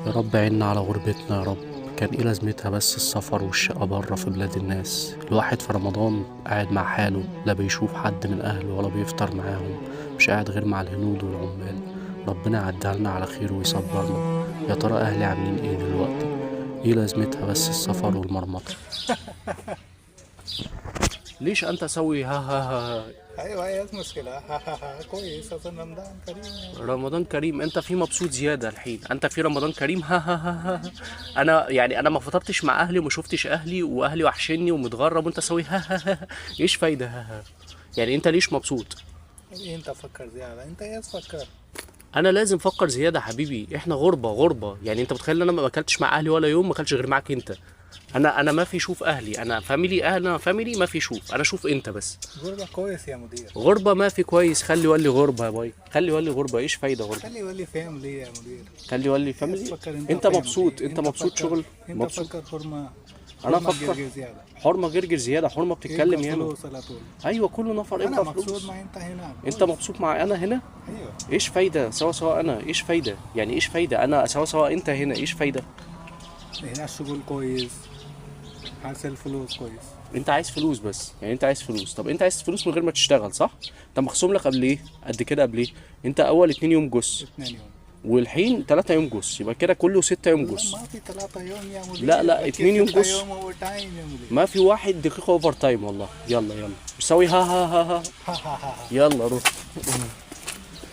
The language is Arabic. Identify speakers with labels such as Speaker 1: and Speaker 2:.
Speaker 1: يا رب عنا على غربتنا يا رب. كان ايه لازمتها بس السفر والشقة برا في بلاد الناس؟ الواحد في رمضان قاعد مع حاله، لا بيشوف حد من اهله ولا بيفطر معاهم، مش قاعد غير مع الهنود والعمال. ربنا يعديها لنا على خير ويصبرنا. يا ترى اهلي عاملين ايه دلوقتي؟ ايه لازمتها بس السفر والمرمطة؟ ليش انت سوي ها ها ها؟
Speaker 2: ايوه ايه المشكلة؟ كويس اظن رمضان كريم يعني.
Speaker 1: رمضان كريم، انت في مبسوط زياده الحين، انت في رمضان كريم ها ها ها ها ها. انا يعني انا ما فطرتش مع اهلي وما شفتش اهلي واهلي وحشني ومتغرب وانت سوي ها ها ها ها. ايش فايده ها ها؟ يعني انت ليش مبسوط؟
Speaker 2: إيه انت فكر زيادة، انت ايه تفكر؟
Speaker 1: انا لازم افكر زياده حبيبي، احنا غربه غربه، يعني انت متخيل ان انا ما اكلتش مع اهلي ولا يوم، ما اكلتش غير معاك انت. انا ما في شوف اهلي، انا فاميلي، انا فاميلي ما في شوف، انا شوف انت بس.
Speaker 2: غربة كويس يا مدير.
Speaker 1: غربه ما في كويس، خلي ولي غربه يا باي، خلي ولي غربه، ايش فايده غربه؟
Speaker 2: خلي يولي فاهم ليه يا مدير.
Speaker 1: خلي ولي
Speaker 2: ايه
Speaker 1: فاميلي.
Speaker 2: تفكر انت
Speaker 1: انت
Speaker 2: فاهم
Speaker 1: مبسوط،
Speaker 2: ليه؟
Speaker 1: انت مبسوط
Speaker 2: فكر،
Speaker 1: شغل
Speaker 2: انت
Speaker 1: مبسوط.
Speaker 2: فكر حرمة.
Speaker 1: انا
Speaker 2: حرمة
Speaker 1: افكر
Speaker 2: جرجر زيادة.
Speaker 1: حرمه جرجر زياده، حرمه بتتكلم
Speaker 2: يبقى
Speaker 1: ياما.
Speaker 2: فلوس على طول.
Speaker 1: ايوه كله نفر
Speaker 2: انا
Speaker 1: يبقى
Speaker 2: مبسوط
Speaker 1: فلوس.
Speaker 2: ما انت هنا
Speaker 1: انت
Speaker 2: كويس.
Speaker 1: مبسوط مع انا هنا؟
Speaker 2: ايوه.
Speaker 1: ايش فايده سوا سوا، انا ايش فايده يعني، ايش فايده انا سوا سوا انت هنا، ايش فايده؟
Speaker 2: هنا الشغل كويس، حاصل فلوس كويس.
Speaker 1: انت عايز فلوس بس، يعني انت عايز فلوس، طب انت عايز فلوس من غير ما تشتغل صح؟ انت مخصوم لك قبل ايه قد كده، قبل ايه؟ انت اول 2 يوم جس،
Speaker 2: 2 يوم.
Speaker 1: والحين 3 يوم جس، يبقى كده كله 6 يوم
Speaker 2: لا
Speaker 1: جس.
Speaker 2: ما في 3 يوم يا مدير.
Speaker 1: لا لا،
Speaker 2: بكي
Speaker 1: 2 يوم
Speaker 2: 6
Speaker 1: جس.
Speaker 2: يوم اوفر تايم يا مدير.
Speaker 1: ما في 1 دقيقة اوفر تايم والله. يلا يلا، مش سوي ها ها ها ها.
Speaker 2: ها ها ها.
Speaker 1: يلا روح.